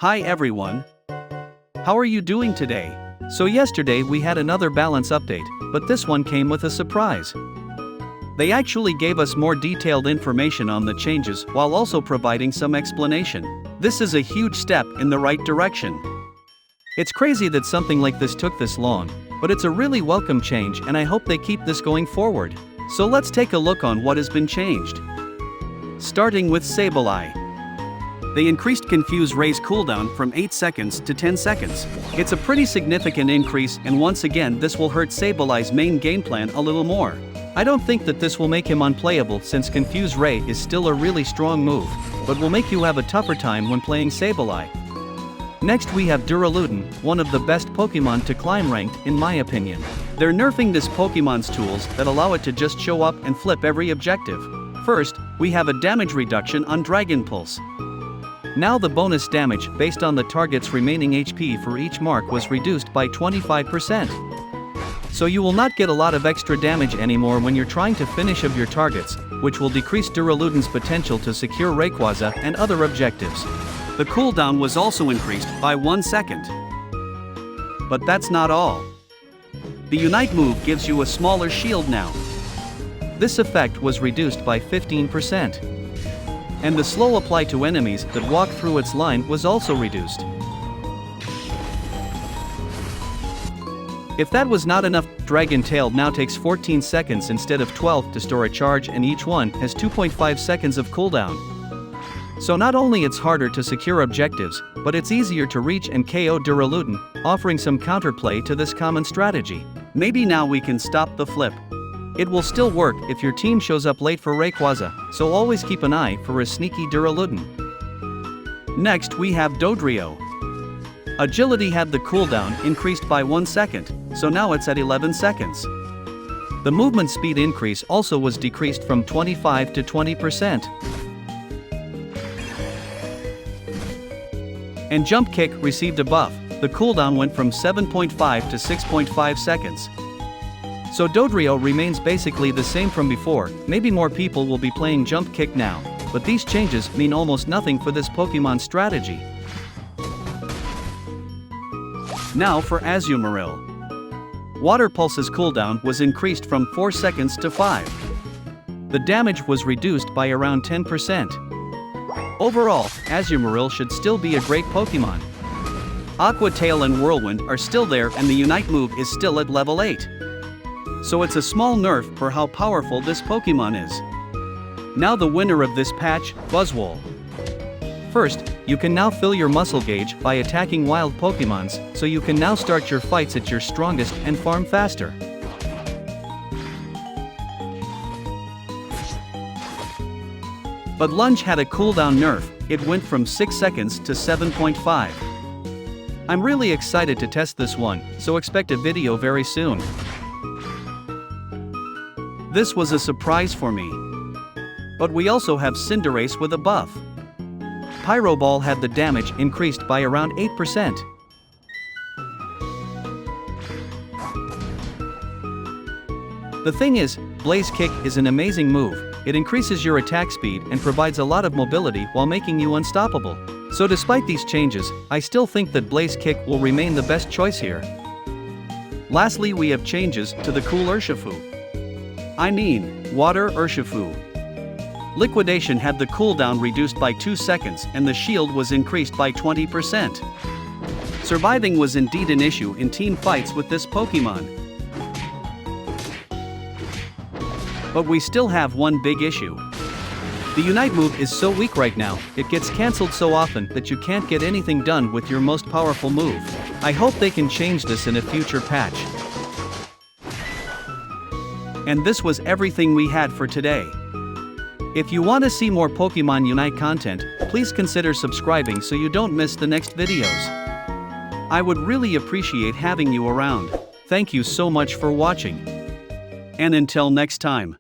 Hi everyone. How are you doing today? So yesterday we had another balance update, but this one came with a surprise. They actually gave us more detailed information on the changes while also providing some explanation. This is a huge step in the right direction. It's crazy that something like this took this long, but it's a really welcome change and I hope they keep this going forward. So let's take a look on what has been changed. Starting with Sableye. They increased Confuse Ray's cooldown from 8 seconds to 10 seconds. It's a pretty significant increase, and once again this will hurt Sableye's main game plan a little more. I don't think that this will make him unplayable since Confuse Ray is still a really strong move, but will make you have a tougher time when playing Sableye. Next we have Duraludon, one of the best Pokemon to climb ranked in my opinion. They're nerfing this Pokemon's tools that allow it to just show up and flip every objective. First, we have a damage reduction on Dragon Pulse. Now the bonus damage based on the target's remaining HP for each mark was reduced by 25%. So you will not get a lot of extra damage anymore when you're trying to finish of your targets, which will decrease Duraludon's potential to secure Rayquaza and other objectives. The cooldown was also increased by 1 second. But that's not all. The Unite move gives you a smaller shield now. This effect was reduced by 15%. And the slow apply to enemies that walk through its line was also reduced. If that was not enough, Dragon Tail now takes 14 seconds instead of 12 to store a charge, and each one has 2.5 seconds of cooldown. So not only it's harder to secure objectives, but it's easier to reach and KO Duraludon, offering some counterplay to this common strategy. Maybe now we can stop the flip. It will still work if your team shows up late for Rayquaza, so always keep an eye for a sneaky Duraludon. Next we have Dodrio. Agility had the cooldown increased by 1 second, so now it's at 11 seconds. The movement speed increase also was decreased from 25 to 20%. And Jump Kick received a buff. The cooldown went from 7.5 to 6.5 seconds. So Dodrio remains basically the same from before. Maybe more people will be playing Jump Kick now, but these changes mean almost nothing for this Pokemon strategy. Now for Azumarill. Water Pulse's cooldown was increased from 4 seconds to 5. The damage was reduced by around 10%. Overall, Azumarill should still be a great Pokemon. Aqua Tail and Whirlwind are still there, and the Unite move is still at level 8. So it's a small nerf for how powerful this Pokemon is. Now the winner of this patch, Buzzwole. First, you can now fill your muscle gauge by attacking wild Pokemons, so you can now start your fights at your strongest and farm faster. But Lunge had a cooldown nerf. It went from 6 seconds to 7.5. I'm really excited to test this one, so expect a video very soon. This was a surprise for me. But we also have Cinderace with a buff. Pyro Ball had the damage increased by around 8%. The thing is, Blaze Kick is an amazing move. It increases your attack speed and provides a lot of mobility while making you unstoppable. So despite these changes, I still think that Blaze Kick will remain the best choice here. Lastly, we have changes to the cool Urshifu. I mean, Water Urshifu. Liquidation had the cooldown reduced by 2 seconds and the shield was increased by 20%. Surviving was indeed an issue in team fights with this Pokemon. But we still have one big issue. The Unite move is so weak right now, it gets cancelled so often that you can't get anything done with your most powerful move. I hope they can change this in a future patch. And this was everything we had for today. If you want to see more Pokemon Unite content, please consider subscribing so you don't miss the next videos. I would really appreciate having you around. Thank you so much for watching. And until next time.